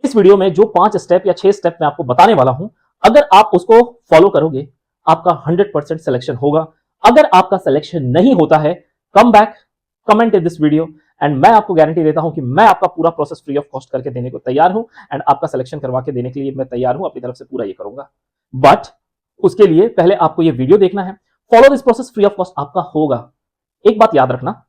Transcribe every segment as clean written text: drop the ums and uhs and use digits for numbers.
इस वीडियो में जो 5 स्टेप या 6 स्टेप मैं आपको बताने वाला हूं, अगर आप उसको फॉलो करोगे आपका 100% सिलेक्शन होगा। अगर आपका सिलेक्शन नहीं होता है, come back, comment in this video and मैं आपको गारंटी देता हूं कि मैं आपका पूरा प्रोसेस फ्री ऑफ कॉस्ट करके देने को तैयार हूं एंड आपका सिलेक्शन करवा के देने के लिए मैं तैयार हूं, अपनी तरफ से पूरा ये करूंगा। बट उसके लिए पहले आपको ये वीडियो देखना है। Follow this process, free of cost आपका होगा। एक बात याद रखना,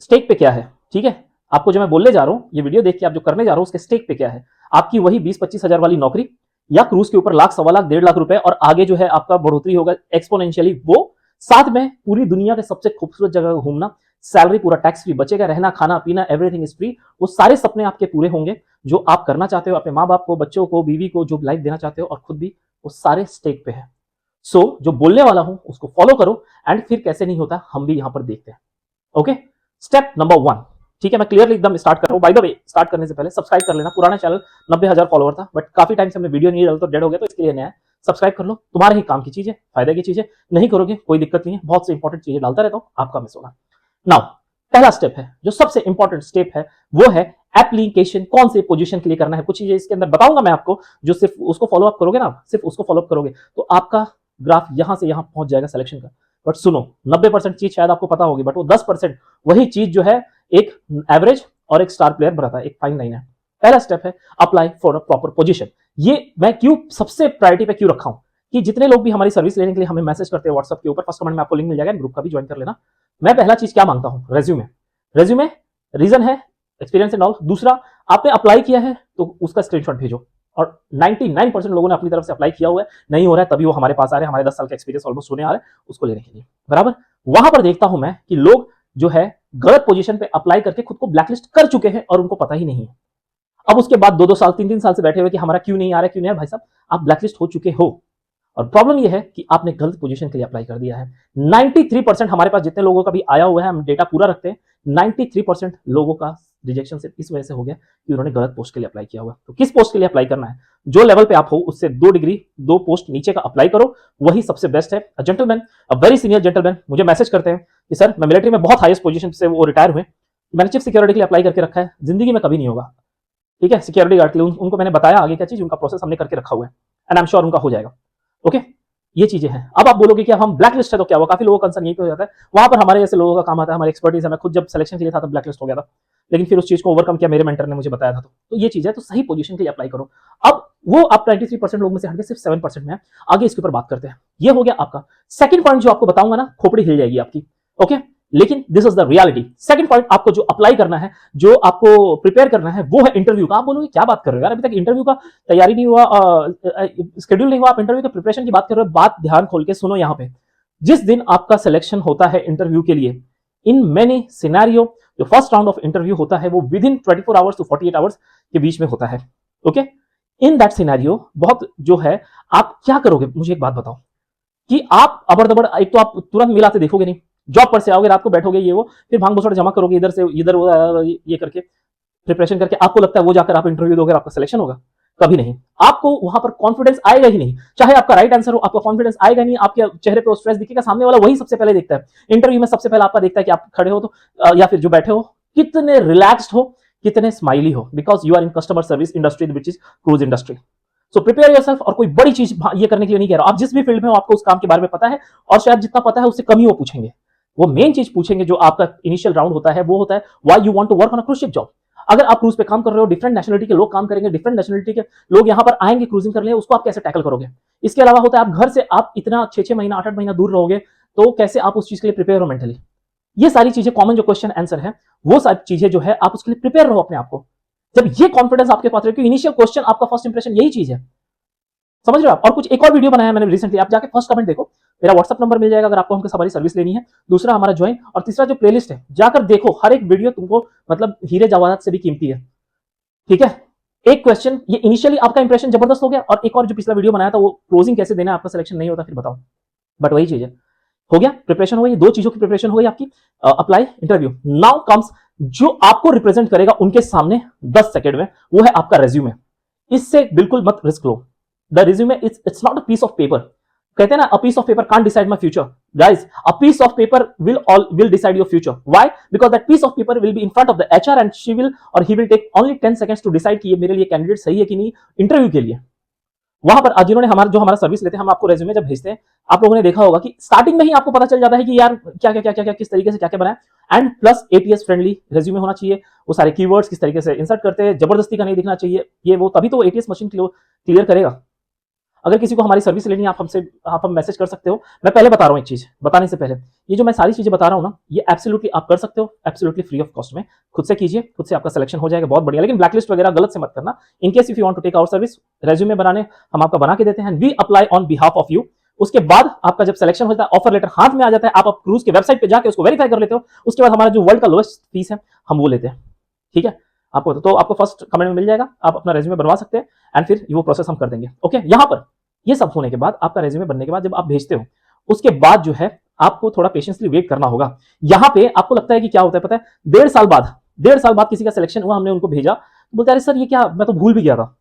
स्टेक पे क्या है, ठीक है? आपको जो मैं बोलने जा रहा हूं, ये वीडियो देख के आप जो करने जा रहे हो उसके स्टेक पे क्या है। आपकी वही 20-25 हजार वाली नौकरी या क्रूज के ऊपर लाख, सवा लाख, 1.5 लाख रुपए और आगे जो है आपका बढ़ोतरी होगा एक्सपोनेंशियली, वो साथ में पूरी दुनिया के सबसे खूबसूरत जगह घूमना, सैलरी पूरा टैक्स फ्री बचेगा, रहना खाना पीना एवरीथिंग इज फ्री। वो सारे सपने आपके पूरे होंगे जो आप करना चाहते हो अपने माँ बाप को, बच्चों को, बीवी को, जो लाइफ देना चाहते हो और खुद भी, वो सारे स्टेक पे है। सो जो बोलने वाला हूं उसको फॉलो करो एंड फिर कैसे नहीं होता हम भी यहां पर देखते हैं। ओके, स्टेप नंबर 1, ठीक है? मैं क्लियरली एकदम स्टार्ट कर रहा हूं। बाय द वे, स्टार्ट करने से पहले सब्सक्राइब कर लेना। पुराना चैनल 90,000 फॉलोवर था, बट काफी टाइम से हमने वीडियो नहीं डाला तो डेड हो गया, तो इसके लिए नया है। सब्सक्राइब कर लो, तुम्हारे ही काम की चीज है, फायदे की चीज है। नहीं करोगे कोई दिक्कत नहीं है, बहुत से इंपॉर्टेंट चीजें डालता रहता हूं, आपका मिस होगा। नाउ पहला स्टेप है, जो सबसे इंपॉर्टेंट स्टेप है, वो है एप्लीकेशन। कौन से पोजीशन के लिए करना है, कुछ चीजें इसके अंदर बताऊंगा मैं आपको, जो सिर्फ उसको फॉलो अप करोगे ना, सिर्फ उसको फॉलो अप करोगे तो आपका ग्राफ यहां से यहां पहुंच जाएगा सिलेक्शन का। बट सुनो, 90% चीज शायद आपको पता होगी, बट वो 10% वही चीज जो है एक एवरेज और एक स्टार प्लेयर बनाता है, एक फाइन लाइन है। पहला स्टेप है apply for a proper position. ये मैं क्यों सबसे प्रायोरिटी पे क्यों रखा हूं कि जितने लोग भी हमारी सर्विस लेने के लिए हमें मैसेज करते हैं व्हाट्सएप के ऊपर, फर्स्ट कमेंट में आपको लिंक मिल जाएगा, ग्रुप का भी ज्वाइन कर लेना। मैं पहला चीज क्या मांगता हूं, रेज्यूमे। रेज्यूमे रीजन है एक्सपीरियंस एंड ऑल। दूसरा, आपने अप्लाई किया है तो उसका स्क्रीनशॉट भेजो, और 99% लोगों ने अपनी तरफ से अप्लाई किया हुआ है, नहीं हो रहा है तभी वो हमारे पास आ रहे हैं, हमारे 10 साल का एक्सपीरियंस ऑलमोस्ट होने आ रहा है उसको लेने के लिए, बराबर। वहां पर देखता हूं मैं कि लोग जो है गलत पोजीशन पे अप्लाई करके खुद को ब्लैकलिस्ट कर चुके हैं और उनको पता ही नहीं है। अब उसके बाद 2-2 साल, 3-3 साल से बैठे हुए कि हमारा क्यों नहीं आ रहा, क्यों नहीं आ रहा। भाई साहब, आप ब्लैकलिस्ट हो चुके हो और प्रॉब्लम यह है कि आपने गलत पोजीशन के लिए अप्लाई कर दिया है। 93% हमारे पास जितने लोगों का भी आया हुआ है, हम डेटा पूरा रखते हैं, 93% लोगों का रिजेक्शन सिर्फ इस वजह से हो गया कि उन्होंने गलत पोस्ट के लिए अप्लाई किया हुआ। तो किस पोस्ट के लिए अप्लाई करना है, जो लेवल पे आप हो उससे 2 डिग्री 2 पोस्ट नीचे का अप्लाई करो, वही सबसे बेस्ट है। A gentleman, a very senior gentleman मुझे मैसेज करते हैं कि सर मैं मिलिट्री में बहुत हाईएस्ट पोजीशन से वो रिटायर हुए, मैंने चिफ सिक्योरिटी के लिए अप्लाई करके रखा है, जिंदगी में कभी नहीं होगा, ठीक है? सिक्योरिटी गार्ड के लिए उनको मैंने बताया आगे क्या चीज, उनका प्रोसेस हमने करके रखा हुआ है एंड आई एम श्योर उनका हो जाएगा। ओके, ये चीजें हैं। अब आप बोलोगे कि अब हम ब्लैक लिस्ट है तो क्या हुआ, काफी लोगों का कंसर्न यही पे हो जाता है। वहां पर हमारे जैसे लोगों का काम आता है, हमारी एक्सपर्टीज है। मैं खुद जब सिलेक्शन के लिए था तब ब्लैक लिस्ट हो गया था, लेकिन फिर उस चीज को ओवरकम किया, मेरे मेंटर ने मुझे बताया था। तो ये चीज है, तो सही पोजीशन के लिए अप्लाई करो। अब वो आप 93% लोग में से हटके सिर्फ 7% में है। आगे इसके ऊपर बात करते हैं। ये हो गया आपका सेकंड पॉइंट, जो आपको बताऊंगा ना, खोपड़ी हिल जाएगी आपकी। ओके, लेकिन this is the reality. Second point, आपको जो अप्लाई करना है, जो आपको प्रिपेयर करना है, वो है इंटरव्यू का। आप बोलोगे क्या बात कर रहे हो यार, अभी तक इंटरव्यू का तैयारी नहीं हुआ, शेड्यूल नहीं हुआ, आप इंटरव्यू के प्रिपरेशन की बात कर रहे हो। बात ध्यान खोल के सुनो यहाँ पे। जिस दिन आपका सिलेक्शन होता है इंटरव्यू के लिए, इन मेनी सिनेरियो, जो फर्स्ट राउंड ऑफ इंटरव्यू होता है वो within 24 hours to 48 hours के बीच में होता है। ओके, इन दैट सिनेरियो बहुत जो है, आप क्या करोगे, मुझे एक बात बताओ कि आप अबर दबर, एक तो आप तुरंत मिलाते देखोगे नहीं, जॉब पर से आओगे, रात को बैठोगे, ये वो, फिर भांग भसौड़ जमा करोगे इधर से इधर, ये करके प्रिपरेशन करके, आपको लगता है वो जाकर आप इंटरव्यू दोगे आपका सिलेक्शन होगा? कभी नहीं। आपको वहां पर कॉन्फिडेंस आएगा ही नहीं, चाहे आपका राइट आंसर हो, आपका कॉन्फिडेंस आएगा नहीं, आपके चेहरे पे स्ट्रेस दिखेगा, सामने वाला वही सबसे पहले देखता है इंटरव्यू में। सबसे पहले आपका देखता है कि आप खड़े हो तो या फिर जो बैठे हो, कितने रिलैक्स्ड हो, कितने स्माइली हो, because you are in customer service industry which is cruise industry. So prepare yourself. और कोई बड़ी चीज ये करने के लिए नहीं कह रहा, आप जिस भी फील्ड में हो आपको उस काम के बारे में पता है, और शायद जितना पता है उससे कम ही वो पूछेंगे। वो मेन चीज पूछेंगे जो आपका इनिशियल राउंड होता है, वो होता है why you want to work on a cruise ship job. अगर आप क्रूज पे काम कर रहे हो, डिफरेंट नेशनलिटी के लोग काम करेंगे, डिफरेंट नेशनलिटी के लोग यहाँ पर आएंगे क्रूजिंग करने, उसको आप कैसे टैकल करोगे। इसके अलावा होता है आप घर से आप इतना 6-6 महीना 8-8 महीना दूर रहोगे, तो कैसे आप उस चीज के लिए प्रिपेयर हो मेंटली। ये सारी चीजें कॉमन जो क्वेश्चन आंसर है, वो सारी चीजें जो है आप उसके लिए प्रिपेयर रहो अपने आप को। जब ये कॉन्फिडेंस आपके पास रहे, इनिशियल क्वेश्चन आपका फर्स्ट इंप्रेशन यही चीज है, समझ रहे हो आप। और कुछ एक और वीडियो बनाया मैंने रिसेंटली, आप जाके फर्स्ट कमेंट देखो, मेरा व्हाट्सएप नंबर मिल जाएगा अगर आपको हमसे हमारी सर्विस लेनी है। दूसरा हमारा ज्वाइन, और तीसरा जो प्लेलिस्ट है जाकर देखो, हर एक वीडियो तुमको मतलब हीरे जवाहरात से भी कीमती है, ठीक है। एक क्वेश्चन, ये इनिशियली आपका इंप्रेशन जबरदस्त हो गया, और एक और जो पिछला वीडियो बनाया था वो क्लोजिंग कैसे देना है, आपका सिलेक्शन नहीं होता फिर बताओ। बट वही चीज है, हो गया प्रिपरेशन, हो गई, 2 चीजों की प्रिपरेशन हो गई आपकी, अप्लाई, इंटरव्यू। नाउ कम्स जो आपको रिप्रेजेंट करेगा उनके सामने 10 सेकंड में, वो है आपका रेज्यूमे। इससे बिल्कुल मत रिस्क लो। The resume it's not a piece of paper. कहते हैं ना, a piece of paper can't decide my future. Guys, a piece of paper will decide your future. Why? Because that piece of paper will be in front of the HR and she will or he will take only 10 seconds to decide कि ये मेरे लिए candidate सही है कि नहीं interview के लिए। वहां पर जिन्होंने हमारा सर्विस लेते हैं, हम आपको रेज्यूमे जब भेजते हैं, आप लोगों ने देखा होगा कि स्टार्टिंग में ही आपको पता चल जाता है कि यार क्या क्या क्या क्या, क्या किस तरीके से क्या क्या बनाए, and plus ATS friendly resume होना चाहिए। वो सारे कीवर्ड्स किस तरीके से इंसर्ट करते हैं, जबरदस्ती का नहीं दिखना चाहिए, ये वो, तभी तो एटीएस मशीन क्लियर करेगा। अगर किसी को हमारी सर्विस लेनी है, आप हम मैसेज कर सकते हो। मैं पहले बता रहा हूँ एक चीज बताने से पहले, ये जो मैं सारी चीजें बता रहा हूँ ना, ये एब्सोल्युटली आप कर सकते हो, एब्सोल्युटली फ्री ऑफ कॉस्ट में। खुद से कीजिए, खुद से आपका सिलेक्शन हो जाएगा, बहुत बढ़िया। लेकिन ब्लैकलिस्ट वगैरह गलत से मत करना। In case if you want to take our service, resume बनाने हम आपका बना के देते हैं, we apply on behalf of you. उसके बाद आपका जब सिलेक्शन होता है, ऑफर लेटर हाथ में आ जाता है, आप क्रूज के वेबसाइट पे जाके उसको वेरीफाई कर लेते हो। उसके बाद हमारा जो वर्ल्ड का लोएस्ट फीस है हम वो लेते हैं, ठीक है। आपको तो आपको फर्स्ट कमेंट में मिल जाएगा, आप अपना रेज्यूमे बनवा सकते हैं एंड फिर वो प्रोसेस हम कर देंगे। ओके, यहां पर ये सब होने के बाद, आपका रेज्यूमे बनने के बाद जब आप भेजते हो, उसके बाद जो है आपको थोड़ा पेशेंसली वेट करना होगा। यहां पे आपको लगता है कि क्या होता है पता है, 1.5 साल बाद किसी का सिलेक्शन हुआ, हमने उनको भेजा, तो बोलते अरे सर ये क्या, मैं तो भूल भी गया था।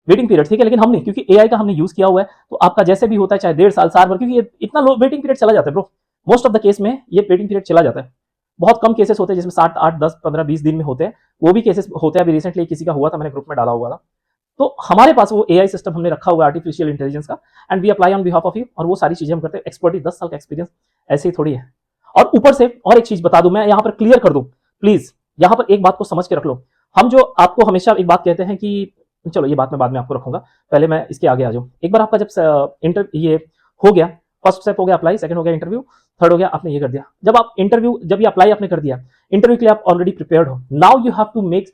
वेटिंग पीरियड, ठीक है, लेकिन हमने क्योंकि एआई का हमने यूज किया हुआ है, तो आपका जैसे भी होता है, चाहे 1.5 साल, साल भर, क्योंकि इतना लो वेटिंग पीरियड चला जाता है bro. Most of the case में ये वेटिंग पीरियड चला जाता है। बहुत कम केसेस होते हैं जिसमें 7, 8, 10, 15, 20 दिन में होते हैं, वो भी केसेस होते हैं। अभी रिसेंटली किसी का हुआ था, मैंने ग्रुप में डाला हुआ था। तो हमारे पास वो एआई सिस्टम हमने रखा हुआ है, आर्टिफिशियल इंटेलिजेंस का, and we apply on behalf of you, और वो सारी चीजें हम करते हैं। एक्सपर्टीज 10 साल का एक्सपीरियंस ऐसे ही थोड़ी है। और ऊपर से और एक चीज बता दूं, मैं यहां पर क्लियर कर दूं, प्लीज यहां पर एक बात को समझ के रख लो। हम जो आपको हमेशा एक बात कहते हैं कि, चलो ये बात मैं बाद में आपको रखूंगा, पहले मैं इसके आगे आ जाऊं। एक बार आपका जब ये हो गया, फर्स्ट स्टेप हो गया अप्लाई, सेकंड हो गया इंटरव्यू, थर्ड हो गया आपने ये कर दिया। जब आप इंटरव्यू, जब ये अप्लाई आपने कर दिया, इंटरव्यू के लिए आप ऑलरेडी प्रिपेयर्ड हो। Now you have to make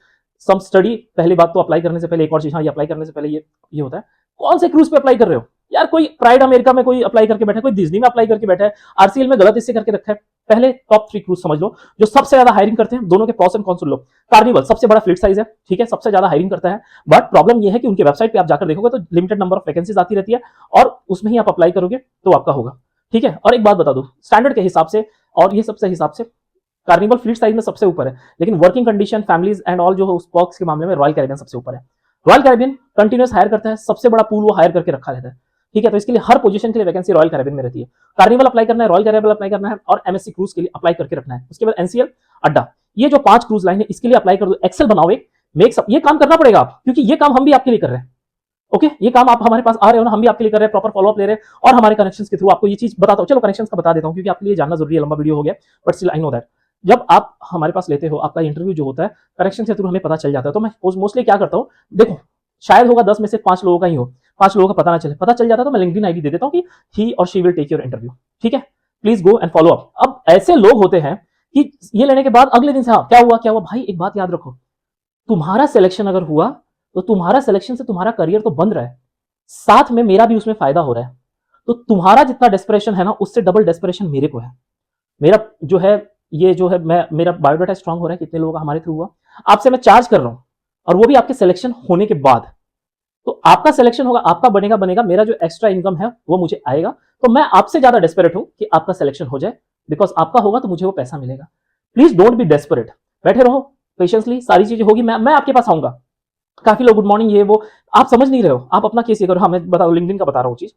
some study. पहली बात तो अप्लाई करने से पहले एक और चीज, हाँ, ये अप्लाई करने से पहले ये होता है, कौन से क्रूज पे अप्लाई कर रहे हो यार। कोई प्राइड अमेरिका में कोई अप्लाई करके बैठा है, कोई डिज्नी में अप्लाई करके बैठा है, आरसीएल में गलत इससे करके रखा है। पहले टॉप 3 क्रूज समझ लो जो सबसे ज्यादा हायरिंग करते हैं, दोनों के pros and cons soon low. Carnival सबसे बड़ा फ्लीट साइज है, ठीक है, सबसे ज्यादा हायरिंग करता है, बट प्रॉब्लम यह है कि उनके वेबसाइट पे आप जाकर देखोगे तो लिमिटेड नंबर ऑफ वैकेंसीज आती रहती है, और उसमें ही आप अप्लाई करोगे तो आपका होगा, ठीक है। और एक बात बता दूं, स्टैंडर्ड के हिसाब से और ये सबसे हिसाब से कार्निवल फ्लीट साइज में सबसे ऊपर है, लेकिन working condition, families and all जो उस बॉक्स के मामले में रॉयल कैरिबियन सबसे ऊपर है। रॉयल कैरिबियन कंटिन्यूस हायर करता है, सबसे बड़ा पूल वो हायर करके रखा रहता है, ठीक है। तो इसके लिए हर पोजीशन के लिए वैकेंसी रॉयल कैरिबियन में रहती है। कार्निवल अप्लाई करना है, रॉयल कैरिबियन अप्लाई करना है, और एमएससी क्रूज के लिए अप्लाई करके रखना है। उसके बाद एनसीएल, अड्डा, ये जो 5 क्रूज लाइन है इसके लिए अप्लाई कर दो। एक्सेल बनाओ एक, मेक सब, ये काम करना पड़ेगा आप, क्योंकि ये काम हम भी आपके लिए कर रहे हैं। ओके, ये काम आप हमारे पास आ रहे हो ना, हम भी आपके लिए कर रहे हैं, प्रॉपर फॉलोअप ले रहे हैं, और हमारे कनेक्शंस के थ्रू आपको ये चीज बताता हूं। चलो कनेक्शंस का बता देता हूं, क्योंकि आपके लिए जानना जरूरी है, लंबा वीडियो हो गया, but still I know that. जब आप हमारे पास लेते हो, आपका इंटरव्यू जो होता है कनेक्शन के थ्रू हमें पता चल जाता है। तो मैं मोस्टली क्या करता हूँ, देखो शायद होगा 10 में से 5 लोगों का ही हो, 5 लोगों का पता ना चले, पता चल जाता है तो मैं लिंक्डइन आईडी दे देता हूँ कि ही और she will take your interview, ठीक है, please go and follow up. अब ऐसे लोग होते हैं कि ये लेने के बाद अगले दिन से, हाँ क्या हुआ भाई, एक बात याद रखो, तुम्हारा सिलेक्शन अगर हुआ तो तुम्हारा सिलेक्शन से तुम्हारा करियर तो बन रहा है, साथ में मेरा भी उसमें फायदा हो रहा है। तो तुम्हारा जितना डेस्परेशन है ना, उससे डबल डेस्परेशन मेरे को है। मेरा जो है, ये जो है, मैं, मेरा बायोडाटा स्ट्रांग हो रहा है, कितने लोगों का हमारे थ्रू हुआ, आपसे मैं चार्ज कर रहा हूं, और वो भी आपके सिलेक्शन होने के बाद। तो आपका सिलेक्शन होगा, आपका बनेगा, मेरा जो एक्स्ट्रा इनकम है वो मुझे आएगा। तो मैं आपसे ज्यादा डेस्परेट हूं कि आपका सिलेक्शन हो जाए, बिकॉज आपका होगा तो मुझे वो पैसा मिलेगा। प्लीज डोंट बी डेस्परेट, बैठे रहो पेशेंसली, सारी चीजें होगी, मैं आपके पास आऊंगा। काफी लोग गुड मॉर्निंग ये वो, आप समझ नहीं रहे हो, आप अपना केस ये करो। हाँ, मैं बताओ, लिंक्डइन का बता रहा हूँ चीज।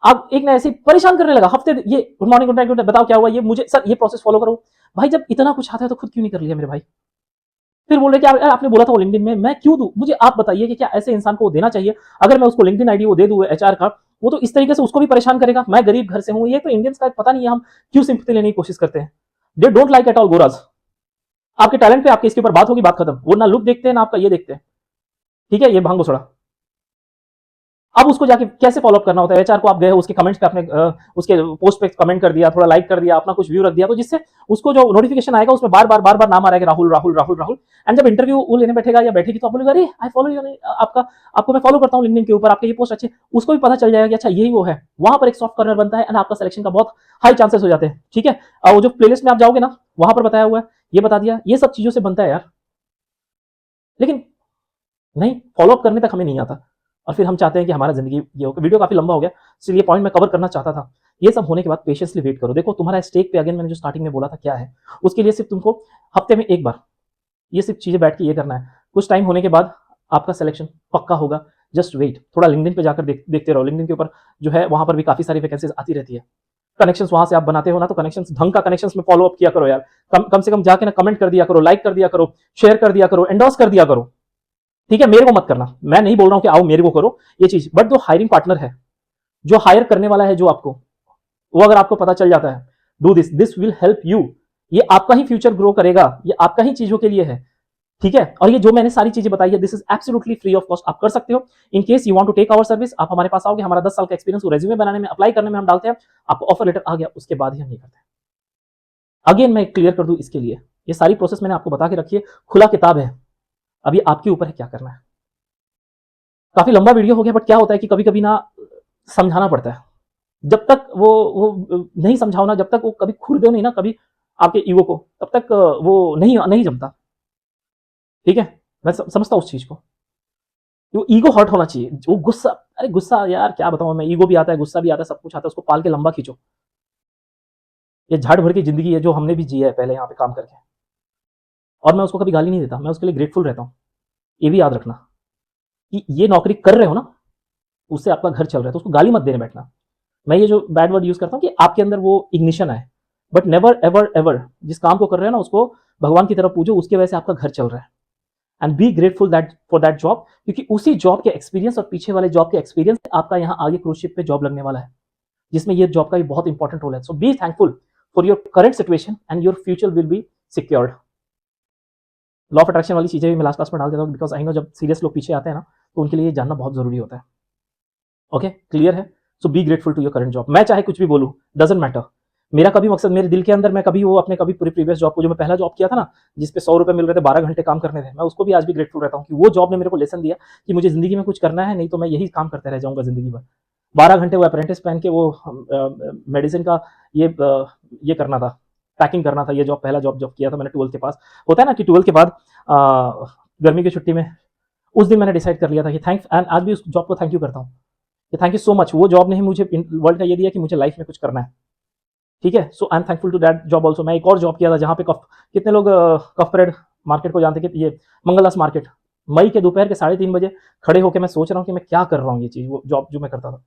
आप एक ना ऐसे परेशान करने लगा हफ्ते, ये good morning, good night, good night, बताओ क्या हुआ, ये मुझे सर ये प्रोसेस फॉलो करो। भाई जब इतना कुछ आता है तो खुद क्यों नहीं कर लिया मेरे भाई। फिर बोल रहे कि आपने बोला था लिंक्डइन में, मैं क्यों दूं, मुझे आप बताइए कि क्या ऐसे इंसान को वो देना चाहिए। अगर मैं उसको लिंक्डइन आईडी वो दे दूं एचआर का, वो तो इस तरीके से उसको भी परेशान करेगा। मैं गरीब घर से हूं, ये तो इंडियंस का पता नहीं है, हम क्यों सिंपैथी लेने की कोशिश करते हैं। They don't like at all Goraj. आपके टैलेंट पे, आपके इसके ऊपर बात होगी, बात खत्म। वो ना लुक देखते हैं ना आपका ये देखते हैं, ठीक है, ये भांग बसड़ा। अब उसको जाके कैसे फॉलोअप करना होता है। एचआर को आप गए हो, उसके कमेंट्स पे आपने उसके पोस्ट पे कमेंट कर दिया, थोड़ा लाइक कर दिया, अपना कुछ व्यू रख दिया, तो जिससे उसको जो नोटिफिकेशन आएगा उसमें बार बार नाम आ रहा है राहुल राहुल राहुल राहुल। एंड जब इंटरव्यू वो लेने बैठेगा या बैठेगी तो आप बोलेगा अरे आई फॉलो यू, आपको मैं फॉलो करता हूँ लिंक्डइन के ऊपर, आपके ये पोस्ट अच्छे, उसको भी पता चल जाएगा कि अच्छा यही वो है। वहां पर एक सॉफ्ट कॉर्नर बनता है एंड आपका सिलेक्शन का बहुत हाई चांसेस हो जाते हैं, ठीक है। और वो जो प्लेलिस्ट में आप जाओगे ना, वहां पर बताया हुआ है, ये बता दिया, ये सब चीजों से बनता है यार। लेकिन नहीं, फॉलोअप करने तक हमें नहीं आता, और फिर हम चाहते हैं कि हमारा जिंदगी ये हो। वीडियो काफी लंबा हो गया, इसलिए ये पॉइंट मैं कवर करना चाहता था। ये सब होने के बाद पेशेंसली वेट करो। देखो तुम्हारा स्टेक पे, अगेन मैंने जो स्टार्टिंग में बोला था क्या है, उसके लिए सिर्फ तुमको हफ्ते में एक बार ये सिर्फ चीजें बैठ के ये करना है। कुछ टाइम होने के बाद आपका सिलेक्शन पक्का होगा, जस्ट वेट, थोड़ा लिंक्डइन पे जाकर देखते रहो। लिंक्डइन के ऊपर जो है वहां पर भी काफी सारी वैकेंसीज आती रहती है। कनेक्शंस वहां से आप बनाते हो ना, तो कनेक्शंस ढंग का कनेक्शंस में फॉलो अप किया करो यार। कम से कम जाके ना कमेंट कर दिया करो, लाइक कर दिया करो, शेयर कर दिया करो, एंडोर्स कर दिया करो। ठीक है, मेरे को मत करना, मैं नहीं बोल रहा हूं कि आओ मेरे को करो ये चीज, बट जो हायरिंग पार्टनर है, जो हायर करने वाला है जो आपको, वो अगर आपको पता चल जाता है, do this, this will help you. ये आपका ही फ्यूचर ग्रो करेगा, ये आपका ही चीजों के लिए है। ठीक है, और ये जो मैंने सारी चीजें बताई है, this is absolutely free of cost, आप कर सकते हो। In case you want to take our service, आप हमारे पास आओगे, हमारा 10 साल का एक्सपीरियंस रेज्यूमे बनाने में, अप्लाई करने में हम डालते हैं, आपको ऑफर लेटर आ गया, उसके बाद ही हम ये करते हैं। अगेन मैं क्लियर कर दूं इसके लिए, ये सारी प्रोसेस मैंने आपको बता के रखी है, खुला किताब है, अभी आपके ऊपर है क्या करना है। काफी लंबा वीडियो हो गया, बट क्या होता है कि कभी कभी ना समझाना पड़ता है। जब तक वो नहीं समझाओ ना, जब तक वो कभी खुर दो नहीं ना कभी आपके ईगो को, तब तक वो नहीं जमता। ठीक है, मैं समझता हूँ उस चीज को, वो ईगो हर्ट होना चाहिए, वो गुस्सा, अरे गुस्सा यार क्या बताऊं मैं, ईगो भी आता है, गुस्सा भी आता है, सब कुछ आता है, उसको पाल के लंबा खींचो। ये झाड़ भर की जिंदगी है जो हमने भी जिया है पहले यहाँ पे काम करके, और मैं उसको कभी गाली नहीं देता, मैं उसके लिए ग्रेटफुल रहता हूँ। ये भी याद रखना कि ये नौकरी कर रहे हो ना, उससे आपका घर चल रहा है, तो उसको गाली मत देने बैठना। मैं ये जो बैड वर्ड यूज करता हूँ कि आपके अंदर वो इग्निशन है, बट नेवर एवर एवर जिस काम को कर रहे हैं ना उसको भगवान की तरफ पूजो, उसकी वजह से आपका घर चल रहा है। And be grateful that for that job, क्योंकि उसी जॉब के एक्सपीरियंस और पीछे वाले जॉब के एक्सपीरियंस आपका यहाँ आगे क्रूज शिप पे जॉब लगने वाला है, जिसमें ये जॉब का भी बहुत इंपॉर्टेंट रोल है। So be thankful for your current situation and your future will be secured. Law of attraction वाली चीजें भी मैं लास्ट क्लास में डाल देता हूँ, बिकॉज आई नो जब सीरियस लोग पीछे आते हैं ना, तो उनके लिए जानना बहुत जरूरी होता है। ओके, क्लियर है? So be grateful to your current job. मैं चाहे कुछ भी बोलूं, डजेंट मैटर। मेरा कभी मकसद, मेरे दिल के अंदर, मैं कभी वो अपने कभी पूरी प्रीवियस जॉब को, जो मैं पहला जॉब किया था ना, जिसपे 100 रुपए मिल रहे थे, 12 घंटे काम करने थे, मैं उसको भी आज भी ग्रेटफुल रहता हूँ कि वो जॉब ने मेरे को लेसन दिया कि मुझे जिंदगी में कुछ करना है, नहीं तो मैं यही काम करते रह जाऊंगा जिंदगी भर। 12 घंटे वो अप्रेंटिस पहन के वो मेडिसिन का ये करना था, पैकिंग करना था। ये जॉब पहला जॉब जॉब किया था मैंने 12th के पास। होता है ना कि 12th के बाद गर्मी की छुट्टी में उस दिन मैंने डिसाइड कर लिया था कि थैंक्स, एंड आज भी उस जॉब को थैंक यू करता हूँ कि थैंक यू सो मच। वो जॉब ने ही मुझे वर्ल्ड का ये दिया कि मुझे लाइफ में कुछ करना है। ठीक है, so I am thankful to that job also. मैं एक और जॉब किया था जहाँ पे कितने लोग कफ परेड मार्केट को जानते कि ये मंगलदास मार्केट, मई के दोपहर के 3:30 बजे खड़े होकर मैं सोच रहा हूँ कि मैं क्या कर रहा हूँ, ये चीज़, वो जॉब जो मैं करता था।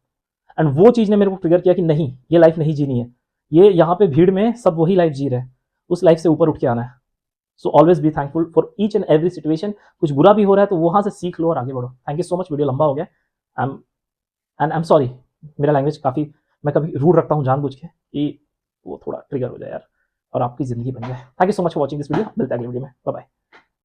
एंड वो चीज़ ने मेरे को ट्रिगर किया कि नहीं, ये लाइफ नहीं जीनी है, ये यहाँ पे भीड़ में सब वही लाइफ जी रहे हैं, उस लाइफ से ऊपर उठ के आना है। So always be thankful for each and every situation. कुछ बुरा भी हो रहा है तो वहां से सीख लो और आगे बढ़ो। Thank you so much, video लंबा हो गया, आई एम सॉरी, मेरा लैंग्वेज काफ़ी, मैं कभी रूड रखता हूँ जानबूझ के कि वो थोड़ा ट्रिगर हो जाए यार और आपकी ज़िंदगी बन जाए। Thank you so much for watching this video, मिलते हैं अगले वीडियो में, बाय बाय।